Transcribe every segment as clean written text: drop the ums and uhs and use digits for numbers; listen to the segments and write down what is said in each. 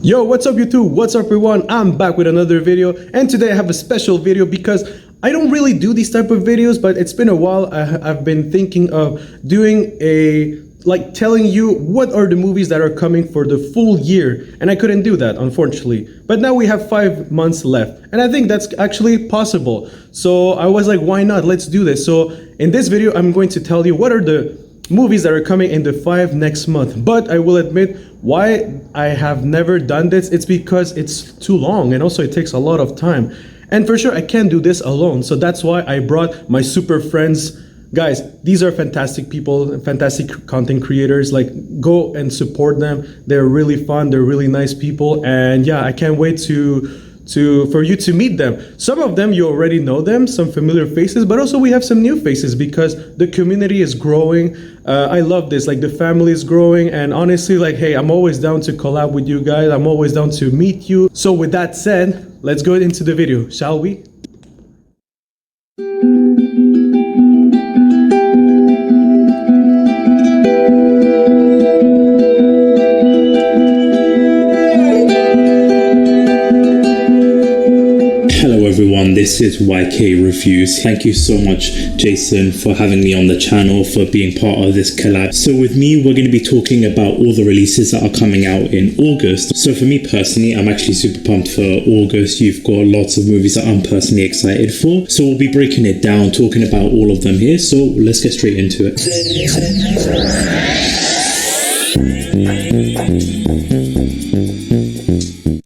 Yo, what's up YouTube? What's up everyone? I'm back with another video, and today I have a special video because I don't really do these type of videos, but it's been a while. I've been thinking of doing telling you what are the movies that are coming for the full year, and I couldn't do that unfortunately. But now we have 5 months left, and I think that's actually possible. So I was like, why not? Let's do this. So in this video, I'm going to tell you what are the movies that are coming in the 5 next month. But I will admit why I have never done this. It's because it's too long, and also it takes a lot of time. And for sure I can't do this alone. So that's why I brought my super friends. Guys, these are fantastic people, fantastic content creators. Like, go and support them. They're really fun. They're really nice people. And yeah, I can't wait for you to meet them. Some of them you already know them, some familiar faces, but also we have some new faces because the community is growing. I love this, like the family is growing, and honestly, like, hey, I'm always down to collab with you guys. I'm always down to meet you. So with that said, let's go into the video, shall we? This is YK Reviews. Thank you so much, Jason, for having me on the channel, for being part of this collab. So with me, we're going to be talking about all the releases that are coming out in August. So for me personally, I'm actually super pumped for August. You've got lots of movies that I'm personally excited for. So we'll be breaking it down, talking about all of them here. So let's get straight into it.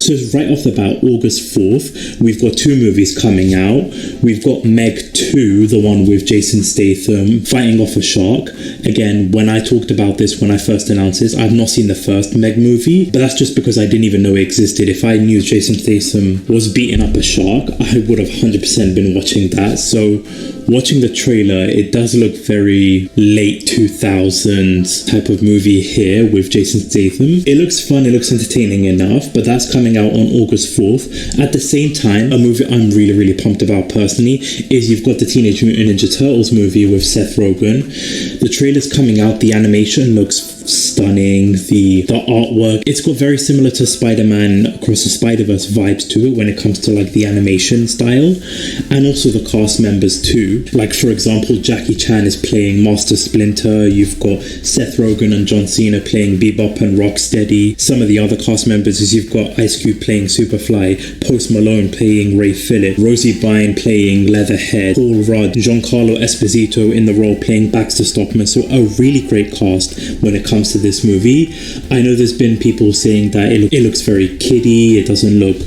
So right off the bat, August 4th, we've got 2 movies coming out. We've got Meg 2, the one with Jason Statham fighting off a shark. Again, when I talked about this, when I first announced this, I've not seen the first Meg movie, but that's just because I didn't even know it existed. If I knew Jason Statham was beating up a shark, I would have 100% been watching that. So watching the trailer, it does look very late 2000s type of movie here with Jason Statham. It looks fun, it looks entertaining enough, but that's coming out on August 4th. At the same time, a movie I'm really pumped about personally is you've got the Teenage Mutant Ninja Turtles movie with Seth Rogen. The trailer's coming out, the animation looks stunning, the artwork, it's got very similar to Spider-Man Across the Spider-Verse vibes to it when it comes to like the animation style, and also the cast members too. Like, for example, Jackie Chan is playing Master Splinter, you've got Seth Rogen and John Cena playing Bebop and Rocksteady. Some of the other cast members is you've got Ice Cube playing Superfly, Post Malone playing Ray Phillip, Rosie Byrne playing Leatherhead, Paul Rudd, Giancarlo Esposito in the role playing Baxter Stockman. So a really great cast when it comes to this movie. I know there's been people saying that it looks very kiddie, it doesn't look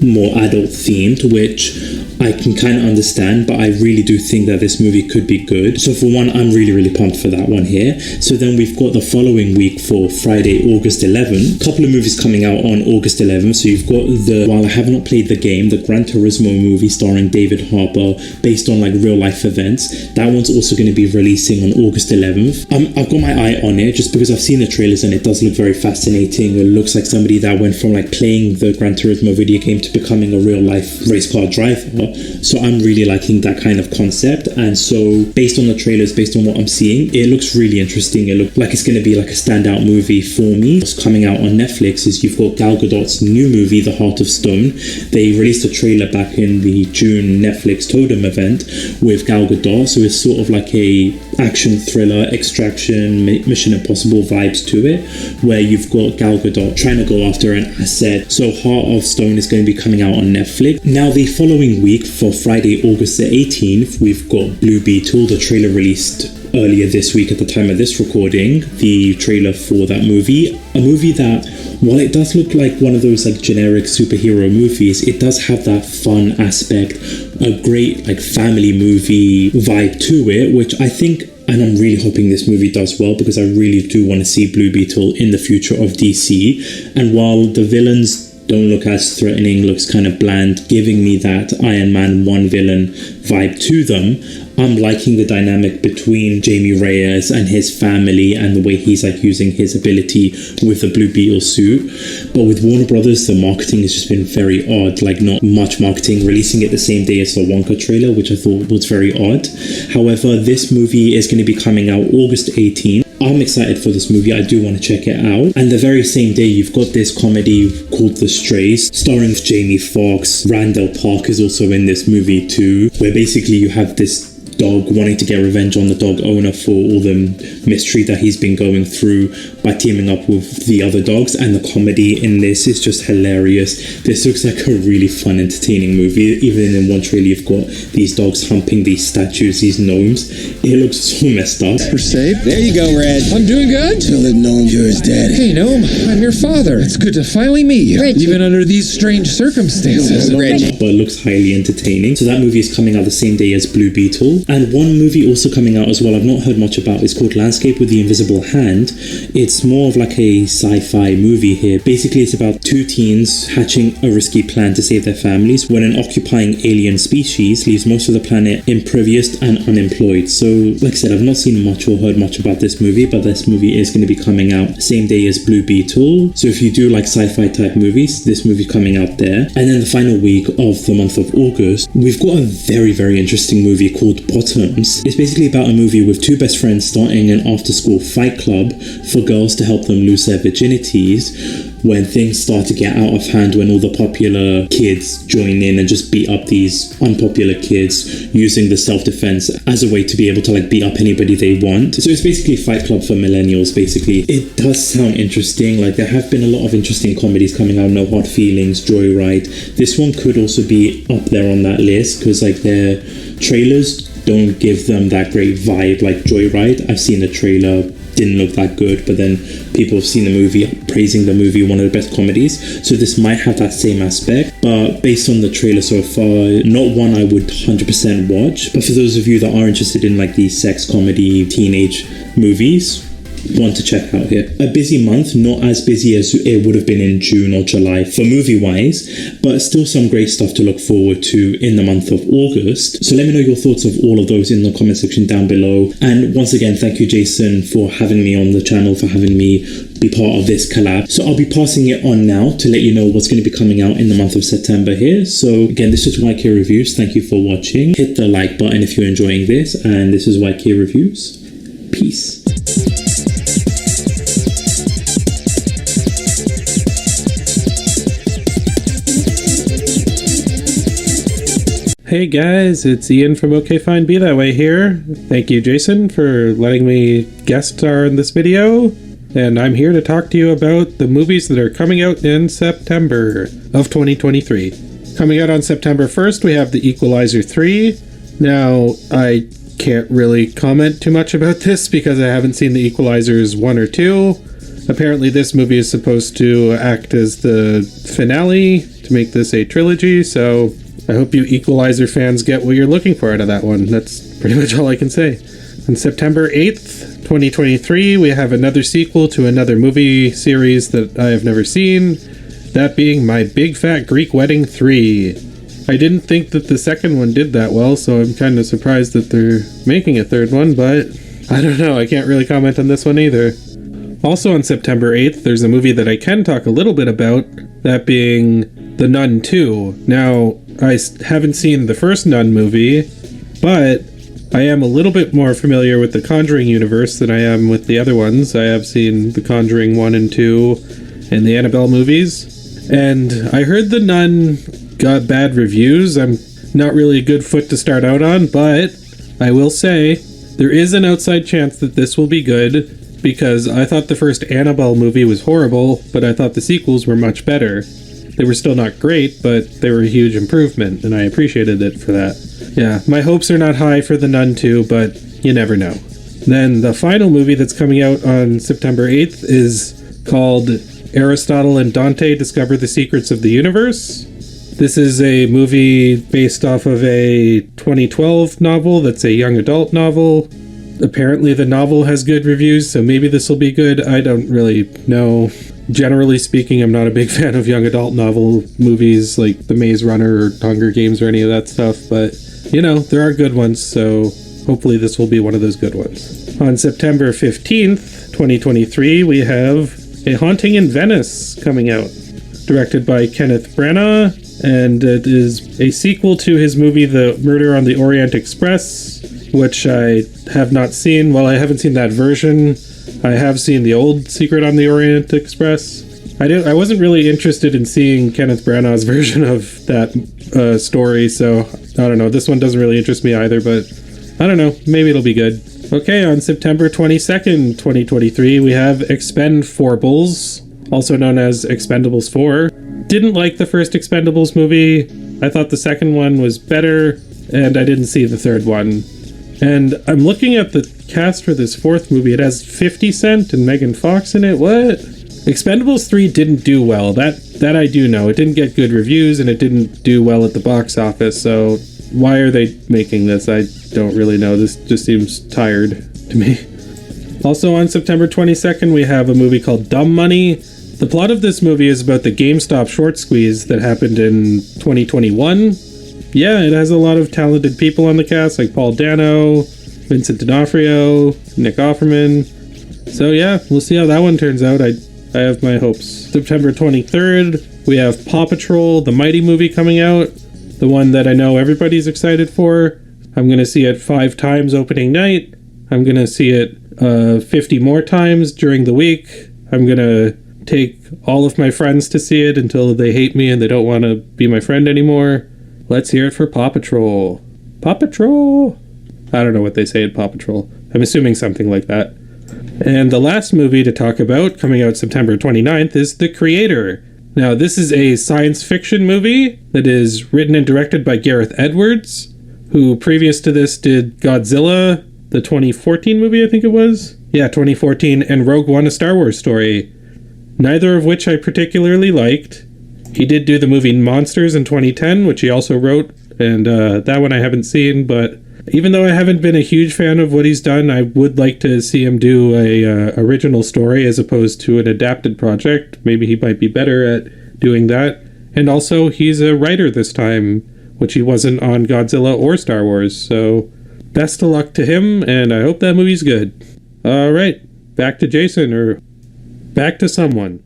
more adult themed, which I can kind of understand, but I really do think that this movie could be good. So for one, I'm really pumped for that one here. So then we've got the following week for Friday, August 11th. A couple of movies coming out on August 11th. So you've got while I have not played the game, the Gran Turismo movie starring David Harbour, based on like real life events. That one's also going to be releasing on August 11th. I've got my eye on it just because I've seen the trailers and it does look very fascinating. It looks like somebody that went from like playing the Gran Turismo video game to becoming a real life race car driver. So I'm really liking that kind of concept, and so based on the trailers, based on what I'm seeing, it looks really interesting. It looks like it's going to be like a standout movie for me. What's coming out on Netflix is you've got Gal Gadot's new movie, The Heart of Stone. They released a trailer back in the June Netflix Totem event with Gal Gadot, so it's sort of like a action thriller, extraction, Mission Impossible vibes to it, where you've got Gal Gadot trying to go after an asset. So Heart of Stone is going to be coming out on Netflix. Now the following week, for Friday, August the 18th, we've got Blue Beetle. The trailer released earlier this week at the time of this recording, the trailer for that movie. A movie that, while it does look like one of those like generic superhero movies, it does have that fun aspect, a great like family movie vibe to it, which I think, and I'm really hoping this movie does well, because I really do want to see Blue Beetle in the future of DC. And while the villains don't look as threatening, looks kind of bland, giving me that Iron Man 1 villain vibe to them, I'm liking the dynamic between Jamie Reyes and his family and the way he's like using his ability with the Blue Beetle suit. But with Warner Brothers, the marketing has just been very odd, like not much marketing, releasing it the same day as the Wonka trailer, which I thought was very odd. However, this movie is going to be coming out August 18th. I'm excited for this movie. I do want to check it out. And the very same day, you've got this comedy called The Strays, starring Jamie Foxx. Randall Park is also in this movie too, where basically you have this dog wanting to get revenge on the dog owner for all the mistreat that he's been going through by teaming up with the other dogs. And the comedy in this is just hilarious. This looks like a really fun, entertaining movie. Even in one trailer, you've got these dogs humping these statues, these gnomes. It looks so messed up. We're safe. There you go, Red. I'm doing good. Tell that gnome you're his daddy. Hey, gnome. I'm your father. It's good to finally meet you. Reggie. Even under these strange circumstances. Reggie. But it looks highly entertaining. So that movie is coming out the same day as Blue Beetle. And one movie also coming out as well I've not heard much about is called Landscape with the Invisible Hand. It's more of like a sci-fi movie here. Basically, it's about two teens hatching a risky plan to save their families when an occupying alien species leaves most of the planet impervious and unemployed. So, like I said, I've not seen much or heard much about this movie, but this movie is going to be coming out same day as Blue Beetle. So if you do like sci-fi type movies, this movie coming out there. And then the final week of the month of August, we've got a very, very interesting movie called Bottoms. It's basically about a movie with two best friends starting an after-school fight club for girls to help them lose their virginities when things start to get out of hand, when all the popular kids join in and just beat up these unpopular kids using the self-defense as a way to be able to like beat up anybody they want. So it's basically Fight Club for millennials, basically. It does sound interesting. Like, there have been a lot of interesting comedies coming out. No Hard Feelings, Joyride. This one could also be up there on that list because like their trailers don't give them that great vibe like Joyride. I've seen the trailer, didn't look that good, but then people have seen the movie, praising the movie, one of the best comedies. So this might have that same aspect, but based on the trailer so far, not one I would 100% watch. But for those of you that are interested in like these sex comedy teenage movies, one to check out here. A busy month, not as busy as it would have been in June or July for movie wise, but still some great stuff to look forward to in the month of August. So let me know your thoughts of all of those in the comment section down below. And once again, thank you, Jason, for having me on the channel, for having me be part of this collab. So I'll be passing it on now to let you know what's going to be coming out in the month of September here. So again, this is YK Reviews. Thank you for watching. Hit the like button if you're enjoying this, and this is YK Reviews. Peace. Hey guys, it's Ian from OK Fine Be That Way here. Thank you, Jason, for letting me guest star in this video. And I'm here to talk to you about the movies that are coming out in September of 2023. Coming out on September 1st, we have The Equalizer 3. Now, I can't really comment too much about this because I haven't seen The Equalizers 1 or 2. Apparently this movie is supposed to act as the finale to make this a trilogy, so I hope you Equalizer fans get what you're looking for out of that one. That's pretty much all I can say. On September 8th, 2023, we have another sequel to another movie series that I have never seen, that being My Big Fat Greek Wedding 3. I didn't think that the second one did that well, so I'm kind of surprised that they're making a third one, but I don't know, I can't really comment on this one either. Also on September 8th, there's a movie that I can talk a little bit about, that being The Nun 2. Now, I haven't seen the first Nun movie, but I am a little bit more familiar with the Conjuring universe than I am with the other ones. I have seen The Conjuring 1 and 2 and the Annabelle movies, and I heard The Nun got bad reviews. I'm not really a good foot to start out on, but I will say there is an outside chance that this will be good, because I thought the first Annabelle movie was horrible, but I thought the sequels were much better. They were still not great, but they were a huge improvement, and I appreciated it for that. Yeah, my hopes are not high for The Nun 2, but you never know. Then the final movie that's coming out on September 8th is called Aristotle and Dante Discover the Secrets of the Universe. This is a movie based off of a 2012 novel that's a young adult novel. Apparently the novel has good reviews, so maybe this will be good. I don't really know. Generally speaking, I'm not a big fan of young adult novel movies like The Maze Runner or Hunger Games or any of that stuff, but, you know, there are good ones, so hopefully this will be one of those good ones. On September 15th, 2023, we have A Haunting in Venice coming out, directed by Kenneth Branagh, and it is a sequel to his movie The Murder on the Orient Express, which I have not seen. Well, I haven't seen that version. I have seen the old Secret on the Orient Express. I wasn't really interested in seeing Kenneth Branagh's version of that story, so I don't know. This one doesn't really interest me either, but I don't know. Maybe it'll be good. Okay, on September 22nd, 2023, we have Expendables, also known as Expendables 4. Didn't like the first Expendables movie. I thought the second one was better, and I didn't see the third one. And I'm looking at the cast for this fourth movie. It has 50 Cent and Megan Fox in it. What? Expendables 3 didn't do well. That I do know. It didn't get good reviews, and it didn't do well at the box office, so why are they making this? I don't really know. This just seems tired to me. Also on September 22nd, we have a movie called Dumb Money. The plot of this movie is about the GameStop short squeeze that happened in 2021. Yeah, it has a lot of talented people on the cast, like Paul Dano, Vincent D'Onofrio, Nick Offerman. So yeah, we'll see how that one turns out. I have my hopes. September 23rd, we have Paw Patrol, the Mighty movie coming out. The one that I know everybody's excited for. I'm going to see it 5 times opening night. I'm going to see it 50 more times during the week. I'm going to take all of my friends to see it until they hate me and they don't want to be my friend anymore. Let's hear it for Paw Patrol. Paw Patrol! I don't know what they say at Paw Patrol. I'm assuming something like that. And the last movie to talk about, coming out September 29th, is The Creator. Now, this is a science fiction movie that is written and directed by Gareth Edwards, who previous to this did Godzilla, the 2014 movie, I think it was? Yeah, 2014, and Rogue One, a Star Wars story. Neither of which I particularly liked. He did do the movie Monsters in 2010, which he also wrote, and that one I haven't seen, but even though I haven't been a huge fan of what he's done, I would like to see him do a original story as opposed to an adapted project. Maybe he might be better at doing that. And also, he's a writer this time, which he wasn't on Godzilla or Star Wars. So, best of luck to him, and I hope that movie's good. All right, back to Jason, or back to someone.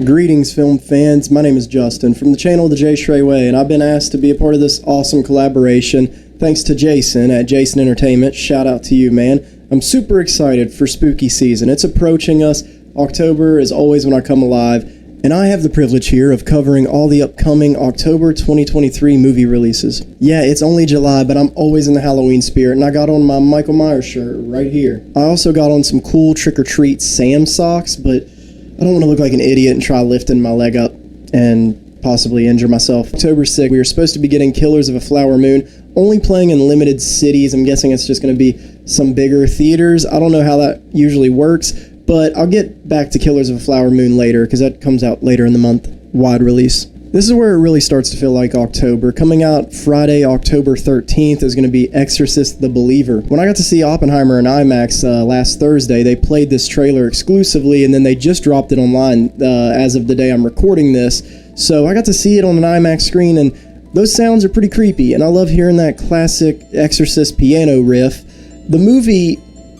Greetings, film fans. My name is Justin from the channel The Jay Shrey Way, and I've been asked to be a part of this awesome collaboration thanks to Jason at Jason Entertainment. Shout out to you, man. I'm super excited for spooky season. It's approaching us. October is always when I come alive, and I have the privilege here of covering all the upcoming October 2023 movie releases. Yeah, it's only July, but I'm always in the Halloween spirit, and I got on my Michael Myers shirt right here. I also got on some cool trick-or-treat Sam socks, but I don't want to look like an idiot and try lifting my leg up and possibly injure myself. October 6th, we are supposed to be getting Killers of a Flower Moon, only playing in limited cities. I'm guessing it's just going to be some bigger theaters. I don't know how that usually works, but I'll get back to Killers of a Flower Moon later because that comes out later in the month, wide release. This is where it really starts to feel like October. Coming out Friday, October 13th is going to be Exorcist the Believer. When I got to see Oppenheimer in IMAX last Thursday, they played this trailer exclusively, and then they just dropped it online as of the day I'm recording this. So I got to see it on an IMAX screen, and those sounds are pretty creepy, and I love hearing that classic Exorcist piano riff. The movie,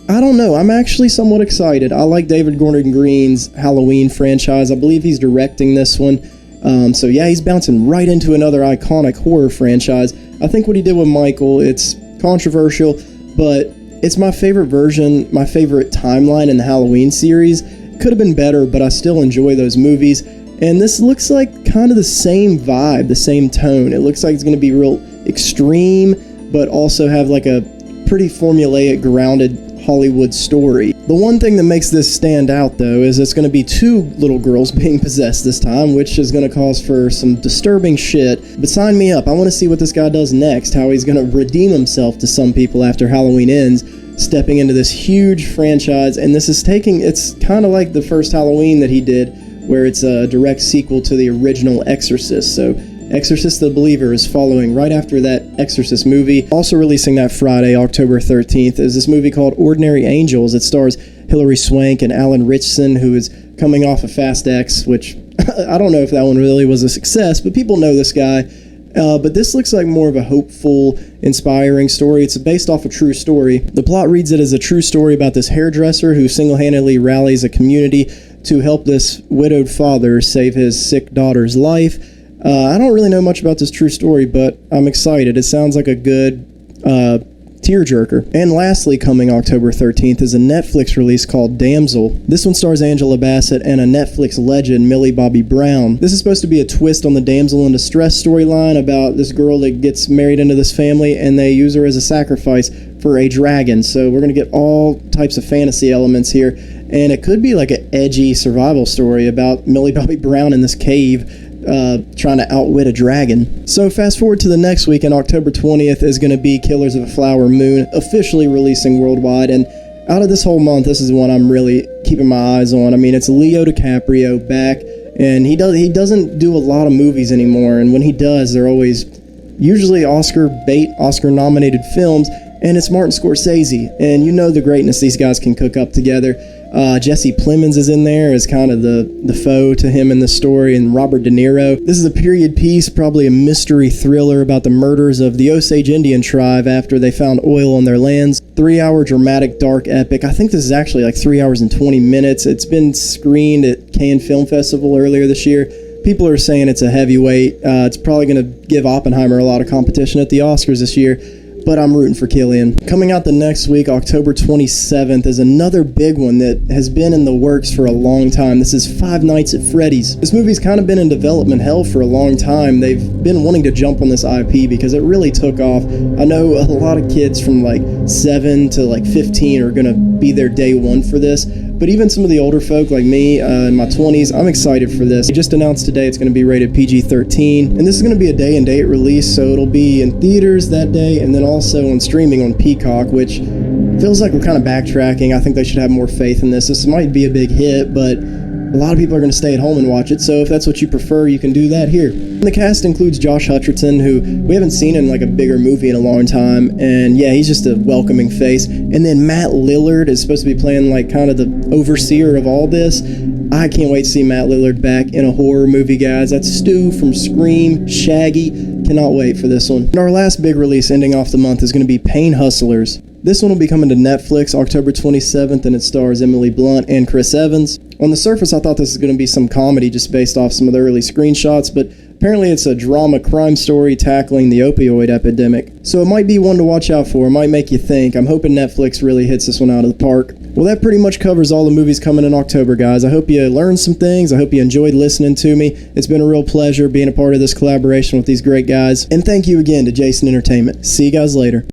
I don't know, I'm actually somewhat excited. I like David Gordon Green's Halloween franchise. I believe he's directing this one. So yeah, he's bouncing right into another iconic horror franchise. I think what he did with Michael, it's controversial, but it's my favorite version, my favorite timeline in the Halloween series. Could have been better, but I still enjoy those movies. And this looks like kind of the same vibe, the same tone. It looks like it's going to be real extreme, but also have like a pretty formulaic, grounded Hollywood story. The one thing that makes this stand out, though, is it's going to be 2 little girls being possessed this time, which is going to cause for some disturbing shit. But sign me up. I want to see what this guy does next, how he's going to redeem himself to some people after Halloween ends, stepping into this huge franchise. And this is it's kind of like the first Halloween that he did, where it's a direct sequel to the original Exorcist. So Exorcist the Believer is following right after that Exorcist movie. Also releasing that Friday, October 13th, is this movie called Ordinary Angels. It stars Hilary Swank and Alan Ritchson, who is coming off of Fast X, which I don't know if that one really was a success, but people know this guy. But this looks like more of a hopeful, inspiring story. It's based off a true story. The plot reads it as a true story about this hairdresser who single-handedly rallies a community to help this widowed father save his sick daughter's life. I don't really know much about this true story, but I'm excited. It sounds like a good tearjerker. And lastly, coming October 13th is a Netflix release called Damsel. This one stars Angela Bassett and a Netflix legend, Millie Bobby Brown. This is supposed to be a twist on the damsel in distress storyline about this girl that gets married into this family, and they use her as a sacrifice for a dragon. So we're going to get all types of fantasy elements here, and it could be like an edgy survival story about Millie Bobby Brown in this cave trying to outwit a dragon. So fast forward to the next week, and October 20th is going to be Killers of a Flower Moon, officially releasing worldwide. And out of this whole month, this is one I'm really keeping my eyes on. I mean, it's Leo DiCaprio back, and he doesn't do a lot of movies anymore, and when he does, they're always usually Oscar nominated films, and it's Martin Scorsese, and you know the greatness these guys can cook up together. Jesse Plemons is in there as kind of the foe to him in the story, and Robert De Niro. This is a period piece, probably a mystery thriller about the murders of the Osage Indian tribe after they found oil on their lands. 3-hour dramatic dark epic. I think this is actually like 3 hours and 20 minutes. It's been screened at Cannes Film Festival earlier this year. People are saying it's a heavyweight. It's probably going to give Oppenheimer a lot of competition at the Oscars this year, but I'm rooting for Cillian. Coming out the next week, October 27th, is another big one that has been in the works for a long time. This is Five Nights at Freddy's. This movie's kind of been in development hell for a long time. They've been wanting to jump on this IP because it really took off. I know a lot of kids from like 7 to like 15 are going to be there day one for this, but even some of the older folk like me in my 20s, I'm excited for this. They just announced today it's going to be rated PG-13, and this is going to be a day and date release, so it'll be in theaters that day and then also on streaming on Peacock, which feels like we're kind of backtracking. I think they should have more faith in this. This might be a big hit, but a lot of people are going to stay at home and watch it, so if that's what you prefer, you can do that here. And the cast includes Josh Hutcherson, who we haven't seen in like a bigger movie in a long time, and yeah, he's just a welcoming face. And then Matt Lillard is supposed to be playing like kind of the overseer of all this. I can't wait to see Matt Lillard back in a horror movie, guys. That's Stu from Scream, Shaggy. Cannot wait for this one. And our last big release ending off the month is going to be Pain Hustlers. This one will be coming to Netflix October 27th, and it stars Emily Blunt and Chris Evans. On the surface, I thought this was going to be some comedy just based off some of the early screenshots, but apparently it's a drama crime story tackling the opioid epidemic. So it might be one to watch out for. It might make you think. I'm hoping Netflix really hits this one out of the park. Well, that pretty much covers all the movies coming in October, guys. I hope you learned some things. I hope you enjoyed listening to me. It's been a real pleasure being a part of this collaboration with these great guys. And thank you again to Jason Entertainment. See you guys later.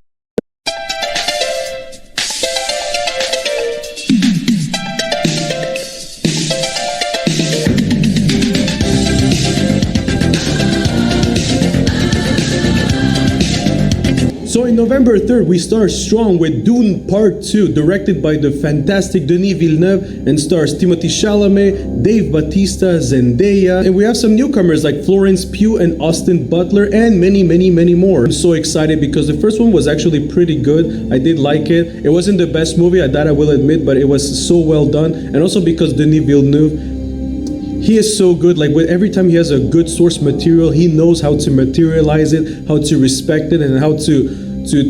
So in November 3rd, we start strong with Dune Part 2, directed by the fantastic Denis Villeneuve, and stars Timothée Chalamet, Dave Bautista, Zendaya, and we have some newcomers like Florence Pugh and Austin Butler, and many more. I'm so excited because the first one was actually pretty good. I did like it. It wasn't the best movie, that I will admit, but it was so well done. And also because Denis Villeneuve, he is so good. Like with every time he has a good source material, he knows how to materialize it, how to respect it, and how to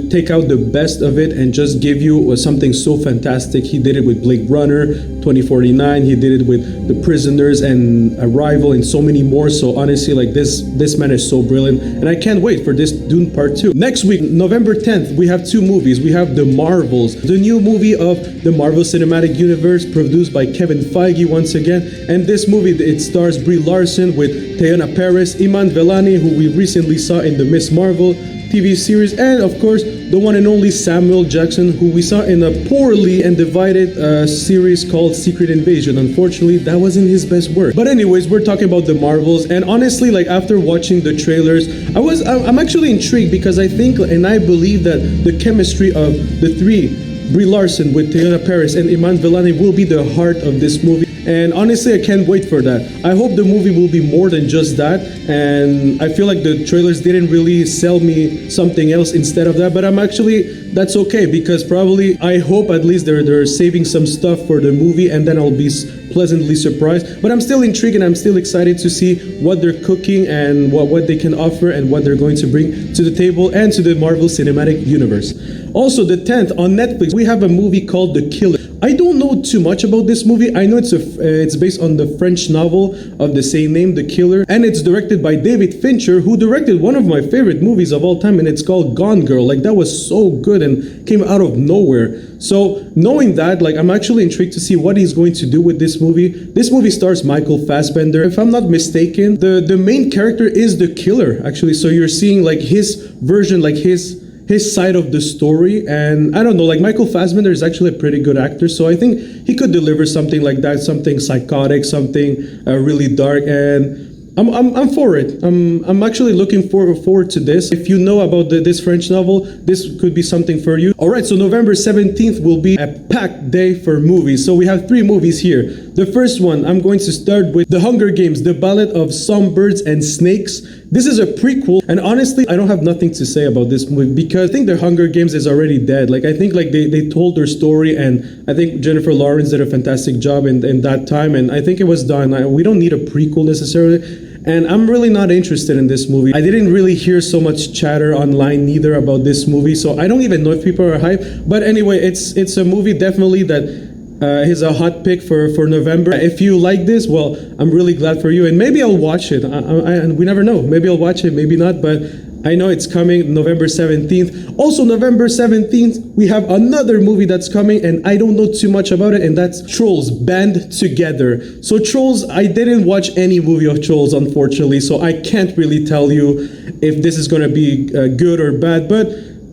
take out the best of it and just give you something so fantastic. He did it with Blade Runner 2049. He did it with The Prisoners and Arrival and so many more. So honestly, like this man is so brilliant, and I can't wait for this Dune Part 2. Next week, November 10th, we have two movies. We have The Marvels, the new movie of the Marvel Cinematic Universe, produced by Kevin Feige once again. And this movie, it stars Brie Larson with Teyonah Parris, Iman Vellani, who we recently saw in the Miss Marvel TV series, and of course the one and only Samuel Jackson, who we saw in a poorly and divided series called Secret Invasion. Unfortunately, that wasn't his best work. But anyways, we're talking about the Marvels, and honestly, like after watching the trailers, I'm actually intrigued because I think and I believe that the chemistry of the three, Brie Larson with Teyonah Parris and Iman Vellani, will be the heart of this movie. and honestly, I can't wait for that. I hope the movie will be more than just that, and I feel like the trailers didn't really sell me something else instead of that, but that's okay, because probably, I hope at least they're saving some stuff for the movie, and then I'll be pleasantly surprised. But I'm still intrigued and I'm still excited to see what they're cooking and what they can offer and what they're going to bring to the table and to the Marvel Cinematic Universe. Also, the 10th on Netflix, we have a movie called The Killer. I don't know too much about this movie. I know it's based on the French novel of the same name, The Killer, and it's directed by David Fincher, who directed one of my favorite movies of all time, and it's called Gone Girl. Like, that was so good and came out of nowhere. So knowing that, like, I'm actually intrigued to see what he's going to do with this movie. This movie stars Michael Fassbender. If I'm not mistaken, the main character is the killer, actually. So you're seeing like his version, like his side of the story, and I don't know, like, Michael Fassbender is actually a pretty good actor, so I think he could deliver something like that, something psychotic, something really dark, and I'm for it. I'm actually looking forward to this. If you know about this French novel, this could be something for you. All right, so November 17th will be a packed day for movies. So we have 3 movies here. The first one, I'm going to start with The Hunger Games, The Ballad of Songbirds and Snakes. This is a prequel, and honestly, I don't have nothing to say about this movie because I think The Hunger Games is already dead. Like, I think like they told their story, and I think Jennifer Lawrence did a fantastic job in that time, and I think it was done. We don't need a prequel necessarily. And I'm really not interested in this movie. I didn't really hear so much chatter online neither about this movie, so I don't even know if people are hyped. But anyway, it's a movie definitely that is a hot pick for November. If you like this, well, I'm really glad for you, and maybe I'll watch it. We never know. Maybe I'll watch it, maybe not, but I know it's coming November 17th. Also, November 17th, we have another movie that's coming, and I don't know too much about it, and that's Trolls Band Together. So Trolls, I didn't watch any movie of Trolls, unfortunately, so I can't really tell you if this is going to be good or bad, but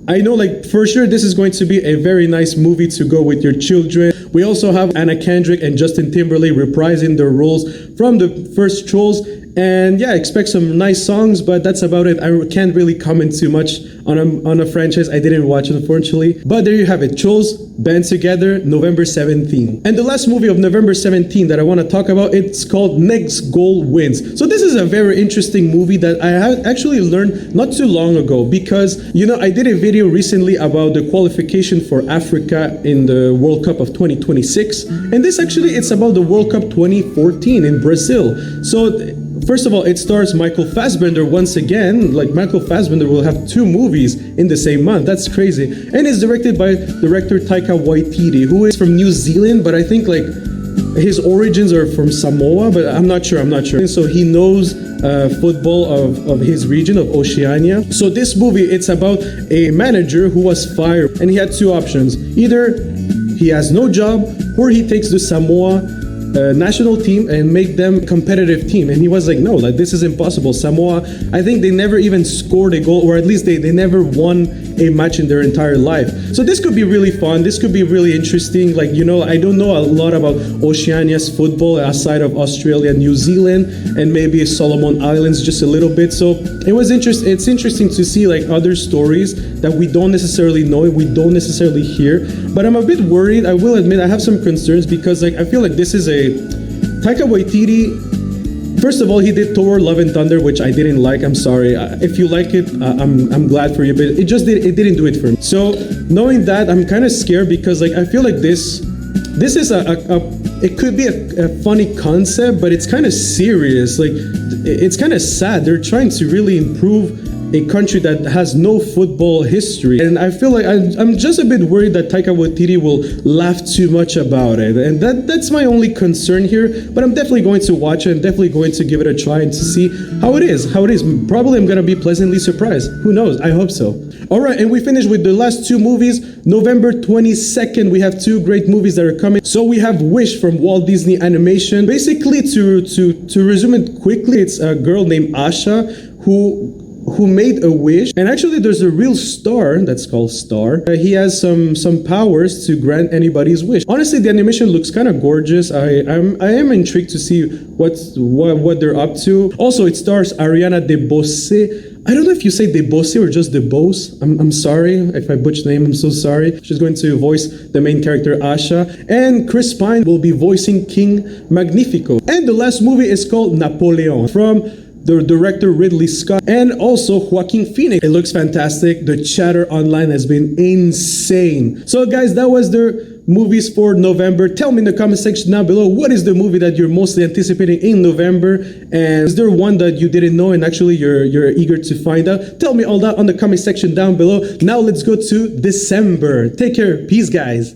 I know, like, for sure this is going to be a very nice movie to go with your children. We also have Anna Kendrick and Justin Timberlake reprising their roles from the first Trolls. And yeah, expect some nice songs, but that's about it. I can't really comment too much on a franchise I didn't watch, unfortunately. But there you have it. Trolls Band Together, November 17th. And the last movie of November 17th that I want to talk about, it's called Next Goal Wins. So this is a very interesting movie that I have actually learned not too long ago, because, you know, I did a video recently about the qualification for Africa in the World Cup of 2026. And this actually, it's about the World Cup 2014 in Brazil. So first of all, it stars Michael Fassbender once again. Like, Michael Fassbender will have 2 movies in the same month. That's crazy. And it's directed by director Taika Waititi, who is from New Zealand, but I think like his origins are from Samoa, but I'm not sure. And so he knows football of his region, of Oceania. So this movie, it's about a manager who was fired, and he had 2 options. Either he has no job, or he takes the Samoa national team and make them a competitive team. And he was like, no, like, this is impossible. Samoa, I think they never even scored a goal, or at least they never won a match in their entire life. So this could be really fun. This could be really interesting. Like, you know, I don't know a lot about Oceania's football outside of Australia, New Zealand, and maybe Solomon Islands just a little bit. So it's interesting to see like other stories that we don't necessarily know, we don't necessarily hear. But I'm a bit worried. I will admit I have some concerns, because like I feel like this is Taika Waititi. First of all, he did Thor: Love and Thunder, which I didn't like. I'm sorry. If you like it, I'm glad for you, but it didn't do it for me. So knowing that, I'm kind of scared, because like I feel like this is it could be a funny concept, but it's kind of serious. Like, it's kind of sad. They're trying to really improve a country that has no football history, and I feel like I'm just a bit worried that Taika Waititi will laugh too much about it, and that's my only concern here. But I'm definitely going to watch it, and definitely going to give it a try and to see how it is. Probably I'm gonna be pleasantly surprised. Who knows? I hope so. All right, and we finished with the last 2 movies. November 22nd, we have 2 great movies that are coming. So we have Wish from Walt Disney Animation. Basically, to resume it quickly, it's a girl named Asha who made a wish, and actually there's a real star that's called Star. He has some powers to grant anybody's wish. Honestly, the animation looks kind of gorgeous. I am intrigued to see what they're up to. Also, it stars Ariana DeBose. I don't know if you say Debose or just Debose. I'm sorry if I butchered the name. I'm so sorry. She's going to voice the main character Asha, and Chris Pine will be voicing King Magnifico. And the last movie is called Napoleon from the director Ridley Scott and also Joaquin Phoenix. It looks fantastic. The chatter online has been insane. So guys, that was their movies for November. Tell me in the comment section down below, what is the movie that you're mostly anticipating in November? And is there one that you didn't know and actually you're eager to find out? Tell me all that on the comment section down below. Now let's go to December. Take care. Peace, guys.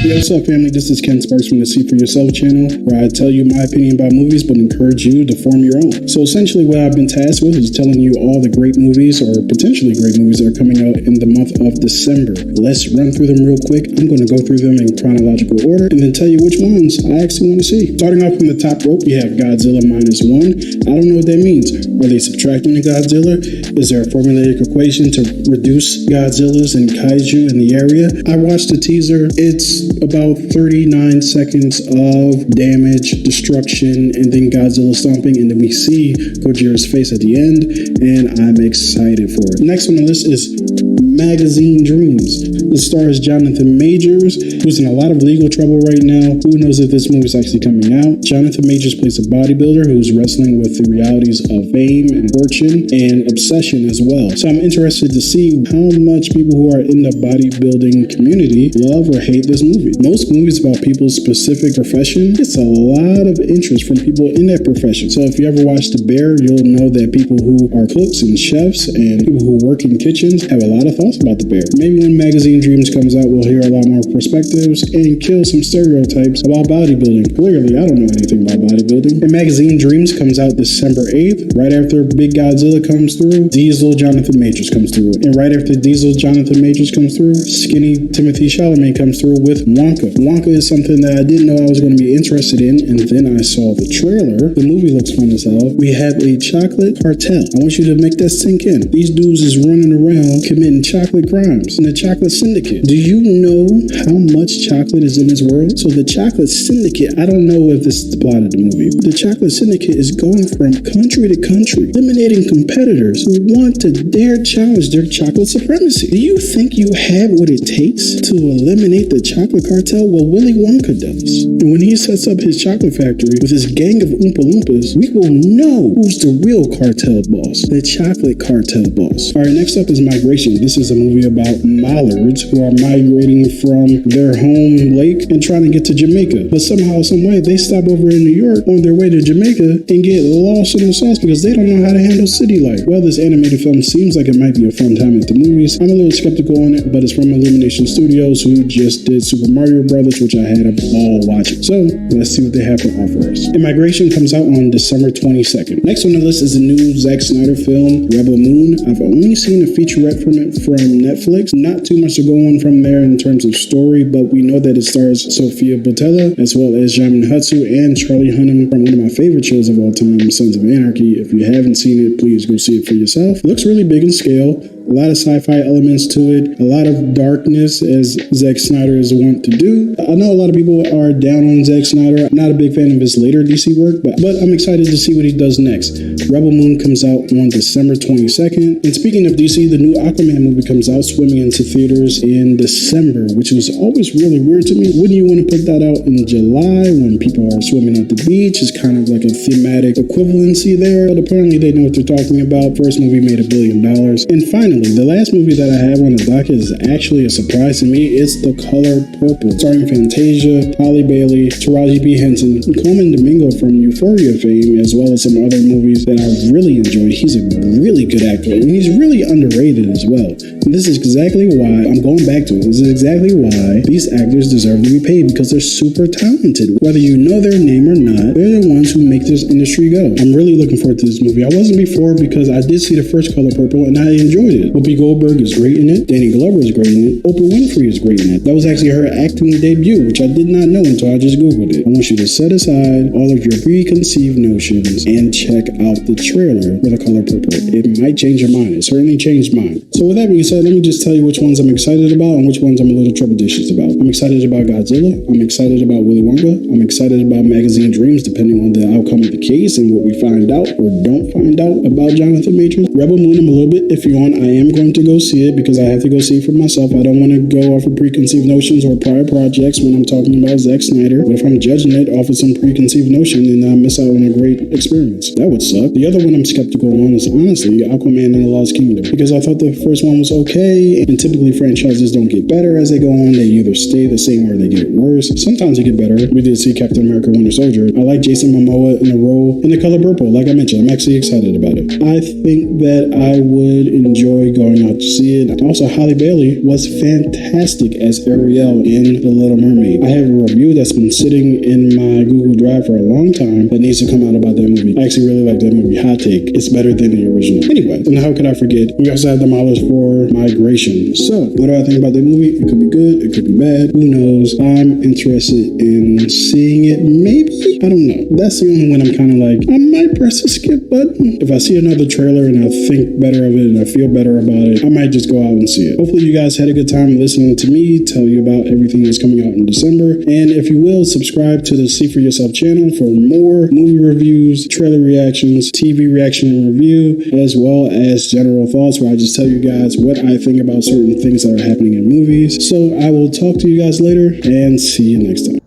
Yo, what's up, family? This is Ken Sparks from the See For Yourself channel, where I tell you my opinion about movies, but encourage you to form your own. So essentially what I've been tasked with is telling you all the great movies, or potentially great movies, that are coming out in the month of December. Let's run through them real quick. I'm going to go through them in chronological order, and then tell you which ones I actually want to see. Starting off from the top rope, we have Godzilla -1. I don't know what that means. Are they subtracting the Godzilla? Is there a formulaic equation to reduce Godzillas and Kaiju in the area? I watched the teaser. It's about 39 seconds of damage, destruction, and then Godzilla stomping, and then we see Gojira's face at the end, and I'm excited for it. Next on the list is Magazine Dreams. It stars Jonathan Majors, who's in a lot of legal trouble right now. Who knows if this movie's actually coming out? Jonathan Majors plays a bodybuilder who's wrestling with the realities of fame and fortune and obsession as well. So I'm interested to see how much people who are in the bodybuilding community love or hate this movie. Most movies about people's specific profession, it's a lot of interest from people in that profession. So if you ever watch The Bear, you'll know that people who are cooks and chefs and people who work in kitchens have a lot of thoughts about The Bear. Maybe when Magazine Dreams comes out, we'll hear a lot more perspectives and kill some stereotypes about bodybuilding. Clearly, I don't know anything about bodybuilding. And Magazine Dreams comes out December 8th. Right after Big Godzilla comes through, Diesel Jonathan Majors comes through. And right after Diesel Jonathan Majors comes through, Skinny Timothy Chalamet comes through with Wonka. Wonka is something that I didn't know I was going to be interested in, and then I saw the trailer. The movie looks fun as hell. We have a chocolate cartel. I want you to make that sink in. These dudes is running around committing chocolate crimes in the chocolate syndicate. Do you know how much chocolate is in this world? So the chocolate syndicate, I don't know if this is the plot of the movie, but the chocolate syndicate is going from country to country, eliminating competitors who want to dare challenge their chocolate supremacy. Do you think you have what it takes to eliminate the chocolate cartel? Well, Willy Wonka does. And when he sets up his chocolate factory with his gang of Oompa Loompas, we will know who's the real cartel boss, the chocolate cartel boss. All right, next up is Migration. This is a movie about mallards who are migrating from their home lake and trying to get to Jamaica. But somehow, some way, they stop over in New York on their way to Jamaica and get lost in the sauce because they don't know how to handle city life. Well, this animated film seems like it might be a fun time at the movies. I'm a little skeptical on it, but it's from Illumination Studios, who just did Super Mario Brothers, which I had a ball watching. So let's see what they have to offer us. Immigration comes out on December 22nd. Next on the list is the new Zack Snyder film, Rebel Moon. I've only seen a featurette from it from Netflix. Not too much to go on from there in terms of story, but we know that it stars Sophia Boutella, as well as Jamin Hutsu and Charlie Hunnam from one of my favorite shows of all time, Sons of Anarchy. If you haven't seen it, please go see it for yourself. It looks really big in scale. A lot of sci-fi elements to it, a lot of darkness, as Zack Snyder is wont to do. I know a lot of people are down on Zack Snyder. I'm not a big fan of his later DC work, but I'm excited to see what he does next. Rebel Moon comes out on December 22nd. And speaking of DC, the new Aquaman movie comes out, swimming into theaters in December, which was always really weird to me. Wouldn't you want to put that out in July when people are swimming at the beach? It's kind of like a thematic equivalency there, but apparently they know what they're talking about. First movie made $1 billion. And finally, the last movie that I have on the docket is actually a surprise to me. It's The Color Purple, starring Fantasia, Halle Bailey, Taraji P. Henson, and Colman Domingo from Euphoria fame, as well as some other movies that I really enjoy. He's a really good actor, and he's really underrated as well. And this is exactly why I'm going back to it. This is exactly why these actors deserve to be paid, because they're super talented. Whether you know their name or not, they're the ones who make this industry go. I'm really looking forward to this movie. I wasn't before because I did see the first Color Purple and I enjoyed it. it. Whoopi Goldberg is great in it. Danny Glover is great in it. Oprah Winfrey is great in it. That was actually her acting debut, which I did not know until I just Googled it. I want you to set aside all of your preconceived notions and check out the trailer for The Color Purple. It might change your mind. It certainly changed mine. So with that being said, let me just tell you which ones I'm excited about and which ones I'm a little trepidatious about. I'm excited about Godzilla. I'm excited about Willy Wonka. I'm excited about Magazine Dreams, depending on the outcome of the case and what we find out or don't find out about Jonathan Majors. Rebel Moon, I'm a little bit iffy on. I am going to go see it because I have to go see it for myself. I don't want to go off of preconceived notions or prior projects when I'm talking about Zack Snyder. But if I'm judging it off of some preconceived notion, then I miss out on a great experience. That would suck. The other one I'm skeptical on is honestly Aquaman and the Lost Kingdom, because I thought the first one was okay, and typically franchises don't get better as they go on. They either stay the same or they get worse. Sometimes they get better. We did see Captain America Winter Soldier. I like Jason Momoa in the role in The Color Purple. Like I mentioned, I'm actually excited about it. I think that I would enjoy going out to see it. Also, Halle Bailey was fantastic as Ariel in The Little Mermaid. I have a review that's been sitting in my Google Drive for a long time that needs to come out about that movie. I actually really like that movie. Hot take. It's better than the original. Anyway, and how could I forget? We also have Demolishers for Migration. So, what do I think about that movie? It could be good. It could be bad. Who knows? I'm interested in seeing it. Maybe? I don't know. That's the only one I'm kind of like, I might press the skip button. If I see another trailer and I think better of it and I feel better about it, I might just go out and see it. Hopefully you guys had a good time listening to me tell you about everything that's coming out in December. And if you will, subscribe to the See For Yourself channel for more movie reviews, trailer reactions, TV reaction and review, as well as general thoughts where I just tell you guys what I think about certain things that are happening in movies. So I will talk to you guys later and see you next time.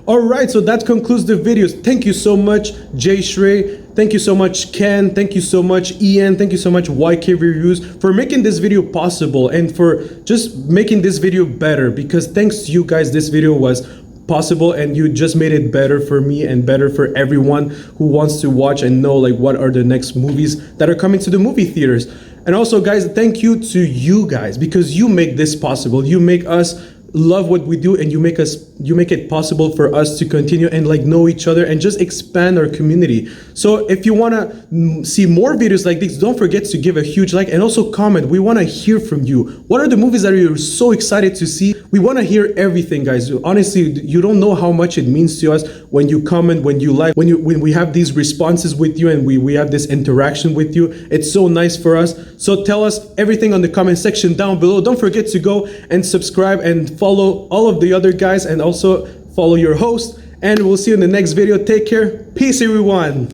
Alright, so that concludes the videos. Thank you so much, Jay Shrey. Thank you so much, Ken. Thank you so much, Ian. Thank you so much, YK Reviews, for making this video possible and for just making this video better, because thanks to you guys, this video was possible and you just made it better for me and better for everyone who wants to watch and know like what are the next movies that are coming to the movie theaters. And also guys, thank you to you guys, because you make this possible. You make us love what we do, and you make it possible for us to continue and like know each other and just expand our community. So if you want to see more videos like this, don't forget to give a huge like and also comment. We want to hear from you. What are the movies that you're so excited to see? We want to hear everything, guys. Honestly, you don't know how much it means to us when you comment, when you like, when we have these responses with you and we have this interaction with you. It's so nice for us. So tell us everything on the comment section down below. Don't forget to go and subscribe and follow all of the other guys, and also follow your host, and we'll see you in the next video. Take care. Peace, everyone.